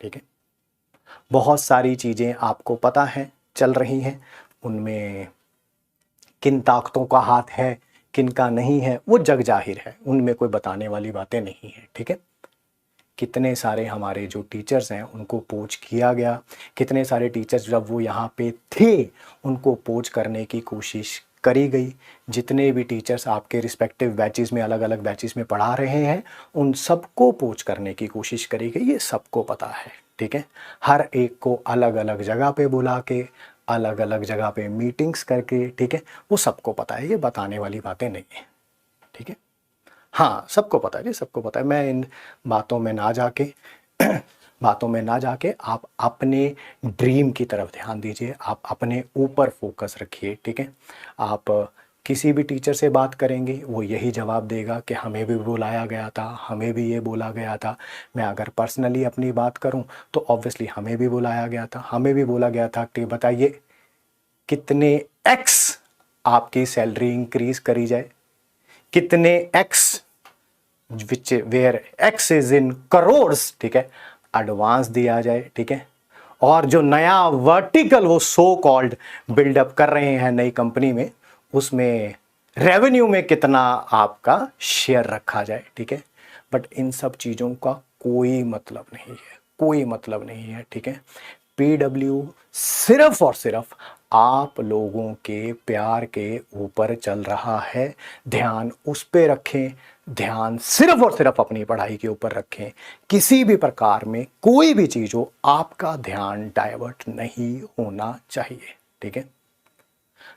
ठीक है। बहुत सारी चीज़ें आपको पता है चल रही हैं, उनमें किन ताकतों का हाथ है किन का नहीं है वो जग जाहिर है, उनमें कोई बताने वाली बातें नहीं है। ठीक है। कितने सारे हमारे जो टीचर्स हैं उनको पोच किया गया, कितने सारे टीचर्स जब वो यहाँ पे थे उनको पोच करने की कोशिश करी गई। जितने भी टीचर्स आपके रिस्पेक्टिव बैचेस में अलग अलग बैचेस में पढ़ा रहे हैं उन सबको पोच करने की कोशिश करी गई, ये सबको पता है। ठीक है। हर एक को अलग अलग जगह पे बुला के अलग अलग जगह पे मीटिंग्स करके, ठीक है, वो सबको पता है, ये बताने वाली बातें नहीं है। ठीक है। हाँ सबको पता है जी, सबको पता है। मैं इन बातों में ना जाके बातों में ना जाके आप अपने ड्रीम की तरफ ध्यान दीजिए, आप अपने ऊपर फोकस रखिए। ठीक है। आप किसी भी टीचर से बात करेंगे वो यही जवाब देगा कि हमें भी बुलाया गया था, हमें भी ये बोला गया था। मैं अगर पर्सनली अपनी बात करूं तो ऑब्वियसली हमें भी बुलाया गया था, हमें भी बोला गया था कि बताइए कितने एक्स आपकी सैलरी इंक्रीज करी जाए, कितने x which where x is in crores, ठीक है, एडवांस दिया जाए। ठीक है। और जो नया वर्टिकल वो सो कॉल्ड बिल्डअप कर रहे हैं नई कंपनी में, उसमें रेवेन्यू में कितना आपका शेयर रखा जाए। ठीक है। बट इन सब चीज़ों का कोई मतलब नहीं है, कोई मतलब नहीं है। ठीक है। पीडब्ल्यू सिर्फ और सिर्फ आप लोगों के प्यार के ऊपर चल रहा है। ध्यान उस पे रखें, ध्यान सिर्फ और सिर्फ अपनी पढ़ाई के ऊपर रखें। किसी भी प्रकार में कोई भी चीज़ हो आपका ध्यान डाइवर्ट नहीं होना चाहिए। ठीक है।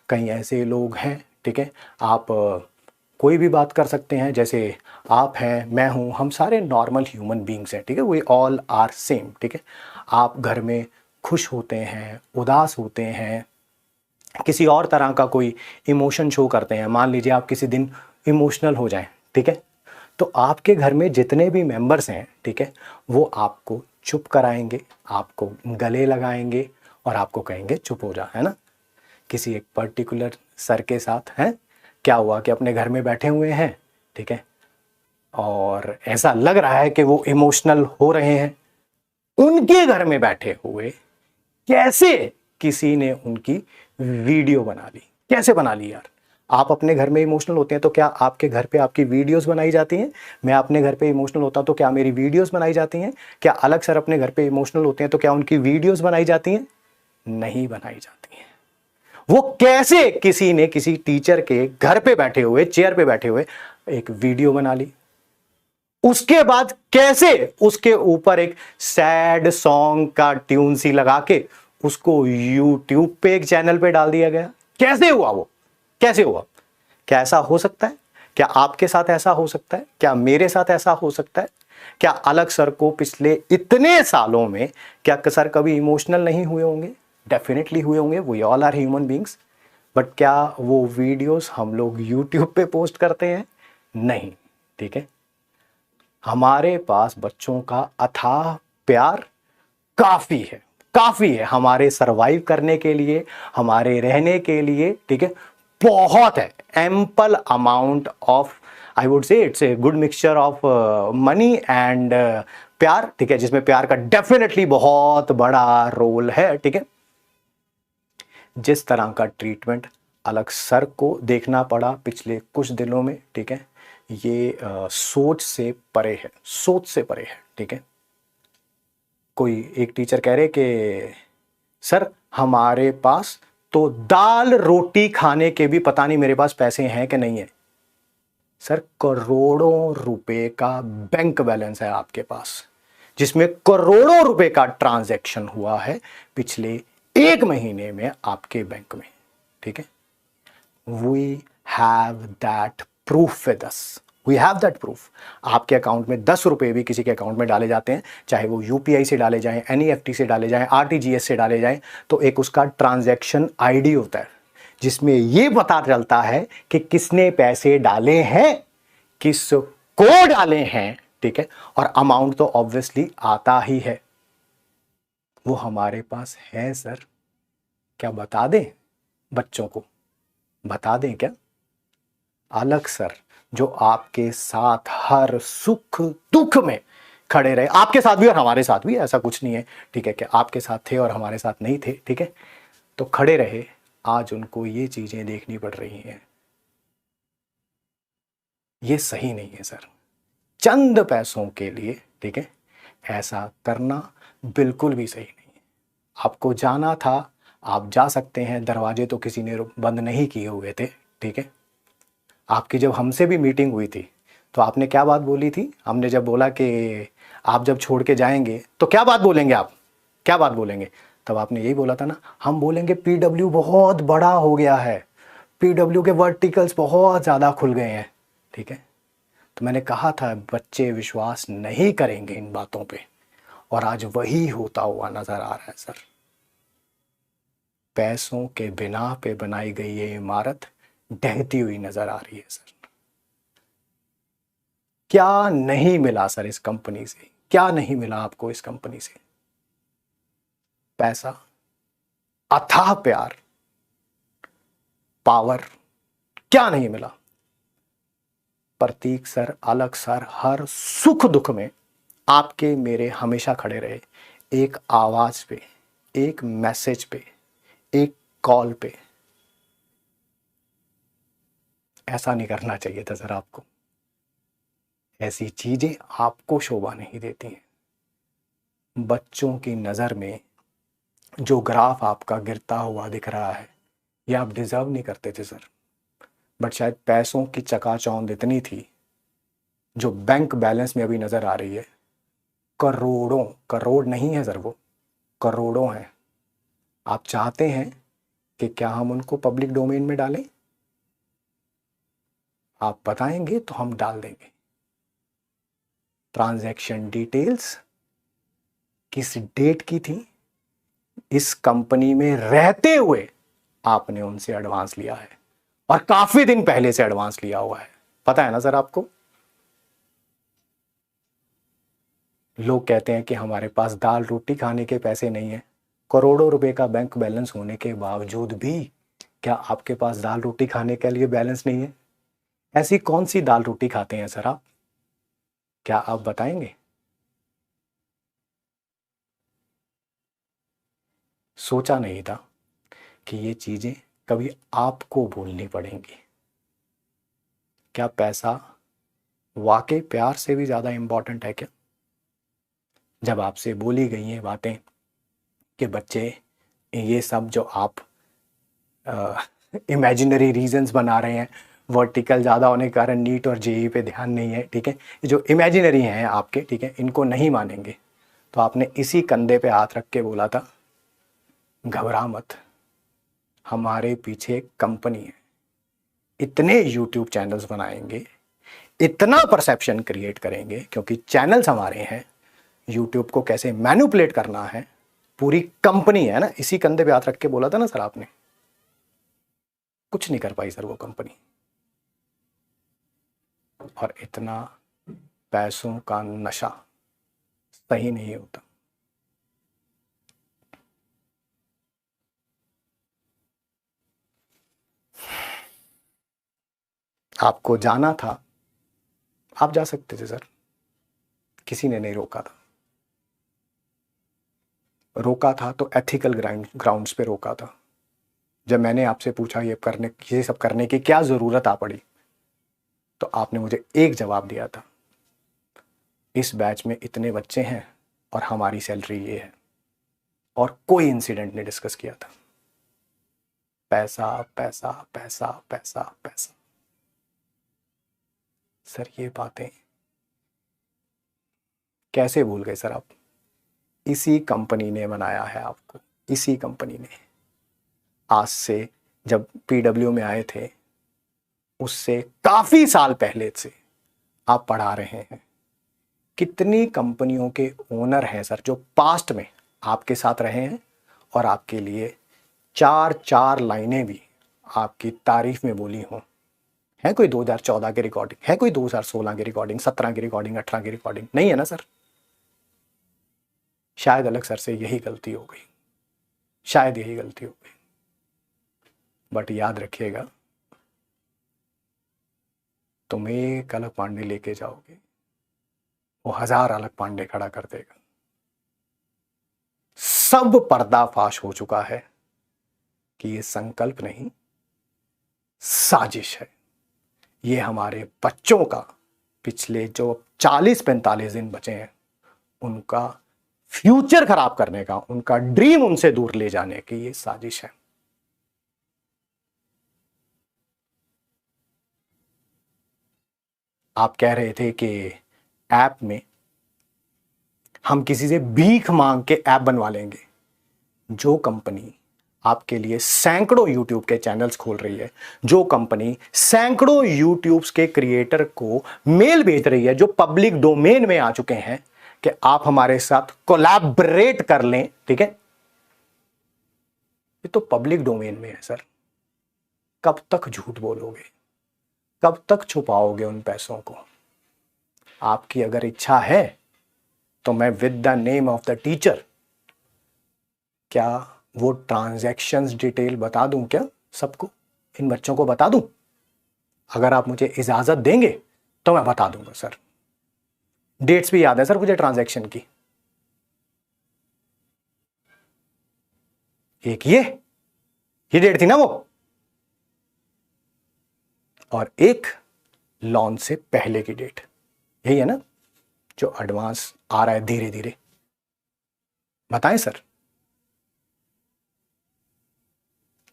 कई ऐसे लोग हैं, ठीक है, आप कोई भी बात कर सकते हैं, जैसे आप हैं, मैं हूं, हम सारे नॉर्मल ह्यूमन बींग्स हैं। ठीक है। We all are same. ठीक है। आप घर में खुश होते हैं, उदास होते हैं, किसी और तरह का कोई इमोशन शो करते हैं, मान लीजिए आप किसी दिन इमोशनल हो जाएं, ठीक है, तो आपके घर में जितने भी मेंबर्स हैं, ठीक है, वो आपको चुप कराएंगे, आपको गले लगाएंगे और आपको कहेंगे चुप हो जा, है ना। किसी एक पर्टिकुलर सर के साथ है क्या हुआ कि अपने घर में बैठे हुए हैं, ठीक है, और ऐसा लग रहा है कि वो इमोशनल हो रहे हैं, उनके घर में बैठे हुए कैसे किसी ने उनकी वीडियो बना ली। कैसे बना ली यार। आप अपने घर में इमोशनल होते हैं तो क्या आपके घर पे आपकी वीडियोस बनाई जाती हैं? मैं अपने घर पे इमोशनल होता हूं तो क्या मेरी वीडियोस बनाई जाती हैं? क्या अलग सर अपने घर पे इमोशनल होते हैं तो क्या उनकी वीडियोस बनाई जाती हैं? नहीं बनाई जाती हैं। वो कैसे किसी ने किसी टीचर के घर पे बैठे हुए चेयर पे बैठे हुए एक वीडियो बना ली, उसके बाद कैसे उसके ऊपर एक सैड सॉन्ग का ट्यून सी लगा के उसको यूट्यूब पे एक चैनल पे डाल दिया गया। कैसे हुआ वो? कैसे हुआ? क्या ऐसा हो सकता है? क्या आपके साथ ऐसा हो सकता है? क्या मेरे साथ ऐसा हो सकता है? क्या अलग सर को पिछले इतने सालों में क्या सर कभी इमोशनल नहीं हुए होंगे? डेफिनेटली हुए होंगे, we all are human beings. But क्या वो वीडियोस हम लोग यूट्यूब पे पोस्ट करते हैं? नहीं। ठीक है। हमारे पास बच्चों का अथाह प्यार काफी है, काफी है हमारे सरवाइव करने के लिए, हमारे रहने के लिए। ठीक है। बहुत है, ample amount of, I would say it's a good mixture of money and प्यार। ठीक है। जिसमें प्यार का डेफिनेटली बहुत बड़ा रोल है। ठीक है। जिस तरह का ट्रीटमेंट अलग सर को देखना पड़ा पिछले कुछ दिनों में, ठीक है, ये सोच से परे है, सोच से परे है। ठीक है। कोई एक टीचर कह रहे कि सर हमारे पास तो दाल रोटी खाने के भी पता नहीं मेरे पास पैसे हैं कि नहीं है। सर करोड़ों रुपए का बैंक बैलेंस है आपके पास, जिसमें करोड़ों रुपए का ट्रांजैक्शन हुआ है पिछले 1 महीने में आपके बैंक में। ठीक है। We have that proof with us, we have that proof. आपके अकाउंट में 10 रुपए भी किसी के अकाउंट में डाले जाते हैं, चाहे वो यूपीआई से डाले जाएं, एनईएफटी से डाले जाएं, आरटीजीएस से डाले जाएं, तो एक उसका ट्रांजैक्शन आईडी होता है जिसमें ये पता चलता है कि किसने पैसे डाले हैं, किसको डाले हैं। ठीक है। और अमाउंट तो ऑब्वियसली आता ही है। वो हमारे पास है सर, क्या बता दें बच्चों को? बता दें क्या? अलग सर जो आपके साथ हर सुख दुख में खड़े रहे, आपके साथ भी और हमारे साथ भी, ऐसा कुछ नहीं है, ठीक है, कि आपके साथ थे और हमारे साथ नहीं थे, ठीक है, तो खड़े रहे। आज उनको ये चीजें देखनी पड़ रही हैं, ये सही नहीं है सर, चंद पैसों के लिए, ठीक है, ऐसा करना बिल्कुल भी सही नहीं है। आपको जाना था, आप जा सकते हैं, दरवाजे तो किसी ने बंद नहीं किए हुए थे, ठीक है। आपकी जब हमसे भी मीटिंग हुई थी तो आपने क्या बात बोली थी, हमने जब बोला कि आप जब छोड़ के जाएंगे तो क्या बात बोलेंगे, आप क्या बात बोलेंगे, तब आपने यही बोला था ना, हम बोलेंगे पीडब्ल्यू बहुत बड़ा हो गया है, पीडब्ल्यू के वर्टिकल्स बहुत ज़्यादा खुल गए हैं, ठीक है। तो मैंने कहा था बच्चे विश्वास नहीं करेंगे इन बातों पे, और आज वही होता हुआ नजर आ रहा है सर। पैसों के बिना पे बनाई गई ये इमारत ढहती हुई नजर आ रही है सर। क्या नहीं मिला सर इस कंपनी से, क्या नहीं मिला आपको इस कंपनी से? पैसा, अथाह प्यार, पावर, क्या नहीं मिला? प्रतीक सर, अलग सर, हर सुख दुख में आपके मेरे हमेशा खड़े रहे, एक आवाज पे, एक मैसेज पे, एक कॉल पे। ऐसा नहीं करना चाहिए था सर आपको, ऐसी चीजें आपको शोभा नहीं देती हैं। बच्चों की नज़र में जो ग्राफ आपका गिरता हुआ दिख रहा है, ये आप डिजर्व नहीं करते थे सर, बट शायद पैसों की चकाचौंध इतनी थी, जो बैंक बैलेंस में अभी नजर आ रही है, करोड़ों, करोड़ नहीं है सर, वो करोड़ों हैं। आप चाहते हैं कि क्या हम उनको पब्लिक डोमेन में डालें? आप बताएंगे तो हम डाल देंगे। ट्रांजैक्शन डिटेल्स किस डेट की थी, इस कंपनी में रहते हुए आपने उनसे एडवांस लिया है, और काफी दिन पहले से एडवांस लिया हुआ है, पता है ना सर आपको। लोग कहते हैं कि हमारे पास दाल रोटी खाने के पैसे नहीं है, करोड़ों रुपए का बैंक बैलेंस होने के बावजूद भी क्या आपके पास दाल रोटी खाने के लिए बैलेंस नहीं है? ऐसी कौन सी दाल रोटी खाते हैं सर आप, क्या आप बताएंगे? सोचा नहीं था कि ये चीजें कभी आपको बोलनी पड़ेंगी। क्या पैसा वाकई प्यार से भी ज्यादा इंपॉर्टेंट है क्या? जब आपसे बोली गई हैं बातें कि बच्चे, ये सब जो आप इमेजिनरी रीजंस बना रहे हैं, वर्टिकल ज़्यादा होने के कारण नीट और जेई पे ध्यान नहीं है, ठीक है, ये जो इमेजिनरी हैं आपके, ठीक है, इनको नहीं मानेंगे, तो आपने इसी कंधे पे हाथ रख के बोला था घबरा मत, हमारे पीछे एक कंपनी है, इतने यूट्यूब चैनल्स बनाएंगे, इतना परसेप्शन क्रिएट करेंगे, क्योंकि चैनल्स हमारे हैं, यूट्यूब को कैसे मैनिपुलेट करना है पूरी कंपनी है ना, इसी कंधे पे हाथ रख के बोला था ना सर आपने। कुछ नहीं कर पाई सर वो कंपनी, और इतना पैसों का नशा सही नहीं होता। आपको जाना था, आप जा सकते थे सर, किसी ने नहीं रोका था, रोका था तो एथिकल ग्राउंड्स पे रोका था। जब मैंने आपसे पूछा ये सब करने की क्या जरूरत आ पड़ी, तो आपने मुझे एक जवाब दिया था, इस बैच में इतने बच्चे हैं और हमारी सैलरी ये है, और कोई इंसिडेंट नहीं डिस्कस किया था। पैसा पैसा पैसा पैसा पैसा, सर ये बातें कैसे भूल गए सर आप? इसी कंपनी ने बनाया है आपको, इसी कंपनी ने। आज से जब पीडब्ल्यू में आए थे, उससे काफी साल पहले से आप पढ़ा रहे हैं। कितनी कंपनियों के ओनर हैं सर जो पास्ट में आपके साथ रहे हैं, और आपके लिए चार चार लाइनें भी आपकी तारीफ में बोली हों। है कोई 2014 की रिकॉर्डिंग, है कोई 2016 की रिकॉर्डिंग, 17 की रिकॉर्डिंग, 18 की रिकॉर्डिंग? नहीं है ना सर। शायद अलग सर से यही गलती हो गई, शायद यही गलती हो गई, बट याद रखिएगा, तुम एक अलग पांडे लेके जाओगे, वो 1000 अलग पांडे खड़ा कर देगा। सब पर्दाफाश हो चुका है कि ये संकल्प नहीं, साजिश है। ये हमारे बच्चों का पिछले जो 40-45 दिन बचे हैं उनका फ्यूचर खराब करने का, उनका ड्रीम उनसे दूर ले जाने की ये साजिश है। आप कह रहे थे कि ऐप में हम किसी से भीख मांग के ऐप बनवा लेंगे। जो कंपनी आपके लिए सैकड़ों यूट्यूब के चैनल्स खोल रही है, जो कंपनी सैकड़ों यूट्यूब के क्रिएटर को मेल भेज रही है जो पब्लिक डोमेन में आ चुके हैं कि आप हमारे साथ कोलैबोरेट कर लें, ठीक है, ये तो पब्लिक डोमेन में है सर। कब तक झूठ बोलोगे, कब तक छुपाओगे उन पैसों को? आपकी अगर इच्छा है तो मैं with the name of the teacher क्या वो ट्रांजैक्शंस डिटेल बता दूं क्या सबको, इन बच्चों को बता दूं? अगर आप मुझे इजाजत देंगे तो मैं बता दूंगा सर। डेट्स भी याद है सर मुझे ट्रांजैक्शन की। एक ये डेट थी ना वो, और एक लॉन्च से पहले की डेट, यही है ना जो एडवांस आ रहा है धीरे धीरे। बताएं सर।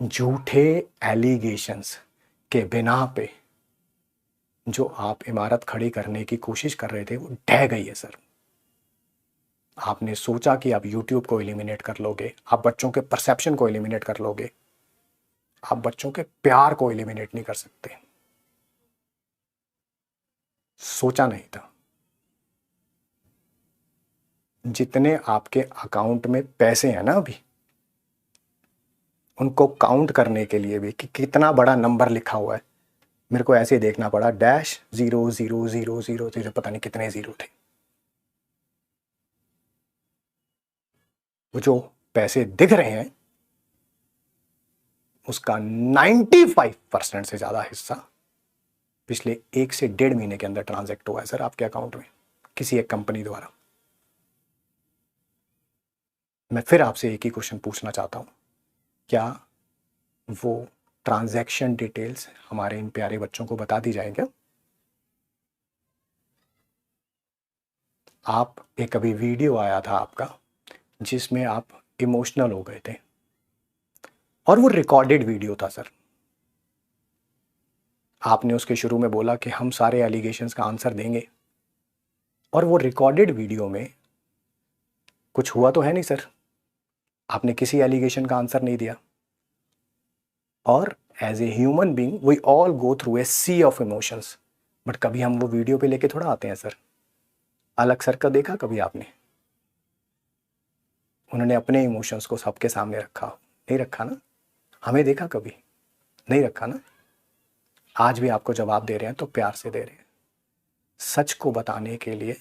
झूठे एलिगेशंस के बिना पे जो आप इमारत खड़ी करने की कोशिश कर रहे थे वो ढह गई है सर। आपने सोचा कि आप YouTube को एलिमिनेट कर लोगे, आप बच्चों के परसेप्शन को एलिमिनेट कर लोगे, आप बच्चों के प्यार को एलिमिनेट नहीं कर सकते। सोचा नहीं था। जितने आपके अकाउंट में पैसे हैं ना अभी, उनको काउंट करने के लिए भी कि कितना बड़ा नंबर लिखा हुआ है, मेरे को ऐसे देखना पड़ा -00000 पता नहीं कितने जीरो थे। वो जो पैसे दिख रहे हैं उसका 95% से ज्यादा हिस्सा पिछले 1 से 1.5 महीने के अंदर ट्रांजैक्ट हुआ है सर आपके अकाउंट में किसी एक कंपनी द्वारा। मैं फिर आपसे एक ही क्वेश्चन पूछना चाहता हूं, क्या वो ट्रांजैक्शन डिटेल्स हमारे इन प्यारे बच्चों को बता दी जाए क्या? आप एक अभी वीडियो आया था आपका जिसमें आप इमोशनल हो गए थे और वो रिकॉर्डेड वीडियो था सर। आपने उसके शुरू में बोला कि हम सारे एलिगेशंस का आंसर देंगे, और वो रिकॉर्डेड वीडियो में कुछ हुआ तो है नहीं सर, आपने किसी एलिगेशन का आंसर नहीं दिया। और as a human being we all go through a sea of emotions, but कभी हम वो वीडियो पे लेके थोड़ा आते हैं सर। अलग सर का देखा कभी आपने? उन्होंने अपने इमोशंस को सबके सामने रखा नहीं रखा ना? हमें देखा कभी? नहीं रखा ना? आज भी आपको जवाब दे रहे हैं तो प्यार से दे रहे हैं। सच को बताने के लिए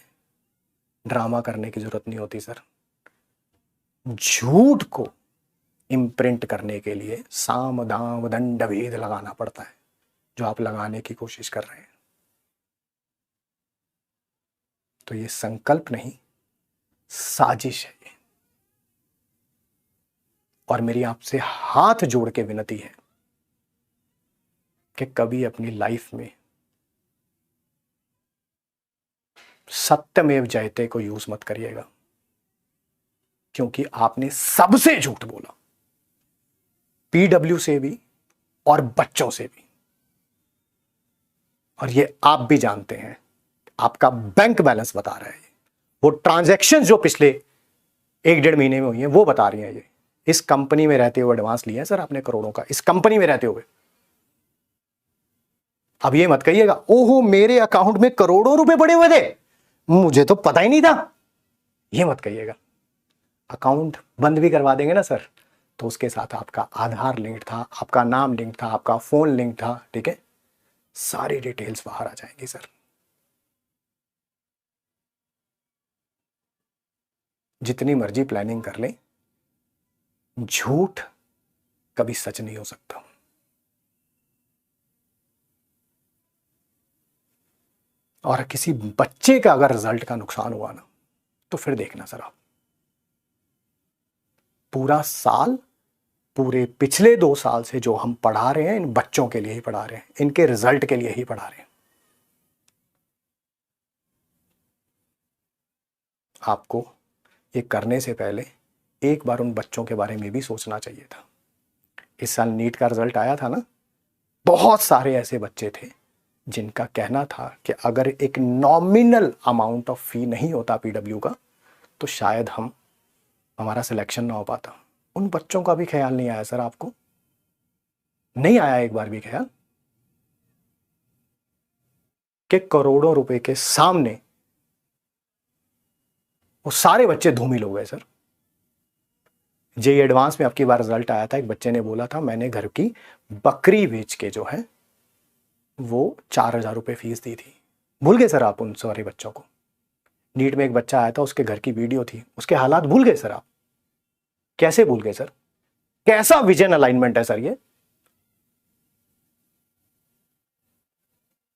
ड्रामा करने की जरूरत नहीं होती सर। झूठ को इम्प्रिंट करने के लिए साम दाम दंड भेद लगाना पड़ता है, जो आप लगाने की कोशिश कर रहे हैं। तो ये संकल्प नहीं, साजिश है। और मेरी आपसे हाथ जोड़ के विनती है कि कभी अपनी लाइफ में सत्यमेव जयते को यूज मत करिएगा, क्योंकि आपने सबसे झूठ बोला, पीडब्ल्यू से भी और बच्चों से भी। और ये आप भी जानते हैं, आपका बैंक बैलेंस बता रहा है, वो ट्रांजैक्शन जो पिछले 1-1.5 महीने में हुई है वो बता रही है। ये इस कंपनी में रहते हुए एडवांस लिया है सर आपने करोड़ों का, इस कंपनी में रहते हुए। अब ये मत कहिएगा ओहो मेरे अकाउंट में करोड़ों रुपए पड़े हुए थे, मुझे तो पता ही नहीं था। ये मत कहिएगा। अकाउंट बंद भी करवा देंगे ना सर, तो उसके साथ आपका आधार लिंक था, आपका नाम लिंक था, आपका फोन लिंक था, ठीक है, सारी डिटेल्स बाहर आ जाएंगी सर। जितनी मर्जी प्लानिंग कर लें, झूठ कभी सच नहीं हो सकता। और किसी बच्चे का अगर रिजल्ट का नुकसान हुआ ना, तो फिर देखना सर आप, पूरा साल, पूरे पिछले 2 साल से जो हम पढ़ा रहे हैं, इन बच्चों के लिए ही पढ़ा रहे हैं, इनके रिजल्ट के लिए ही पढ़ा रहे हैं। आपको ये करने से पहले एक बार उन बच्चों के बारे में भी सोचना चाहिए था। इस साल नीट का रिजल्ट आया था ना, बहुत सारे ऐसे बच्चे थे जिनका कहना था कि अगर एक नॉमिनल अमाउंट ऑफ फी नहीं होता पीडब्ल्यू का, तो शायद हमारा सिलेक्शन ना हो पाता। उन बच्चों का भी ख्याल नहीं आया सर आपको? नहीं आया एक बार भी ख्याल कि करोड़ों रुपए के सामने वो सारे बच्चे धूमिल हो गए सर। जेई एडवांस में आपकी बार रिजल्ट आया था, एक बच्चे ने बोला था मैंने घर की बकरी बेच के जो है वो 4,000 रुपये फीस दी थी। भूल गए सर आप उन सारे बच्चों को? नीट में एक बच्चा आया था, उसके घर की वीडियो थी, उसके हालात भूल गए सर आप? कैसे भूल गए सर? कैसा विजन अलाइनमेंट है सर ये?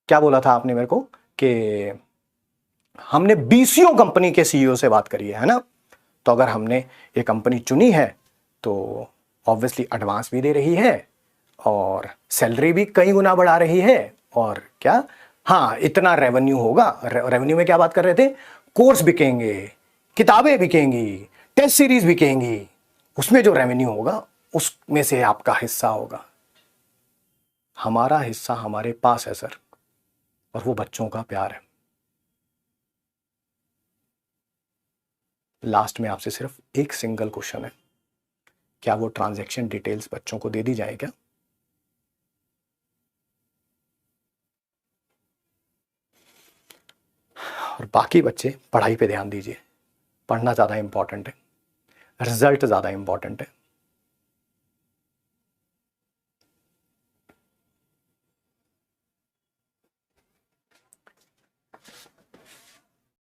क्या बोला था आपने मेरे को कि हमने बीसीओ कंपनी के सीईओ से बात करी है ना? तो अगर हमने ये कंपनी चुनी है तो ऑब्वियसली एडवांस भी दे रही है और सैलरी भी कई गुना बढ़ा रही है, और क्या, हाँ इतना रेवेन्यू होगा। रेवेन्यू में क्या बात कर रहे थे? कोर्स बिकेंगे, किताबें बिकेंगी, टेस्ट सीरीज बिकेंगी, उसमें जो रेवेन्यू होगा उसमें से आपका हिस्सा होगा। हमारा हिस्सा हमारे पास है सर, और वो बच्चों का प्यार है। लास्ट में आपसे सिर्फ एक सिंगल क्वेश्चन है, क्या वो ट्रांजैक्शन डिटेल्स बच्चों को दे दी जाए क्या? और बाकी बच्चे पढ़ाई पे ध्यान दीजिए, पढ़ना ज़्यादा इंपॉर्टेंट है, रिजल्ट ज़्यादा इंपॉर्टेंट है।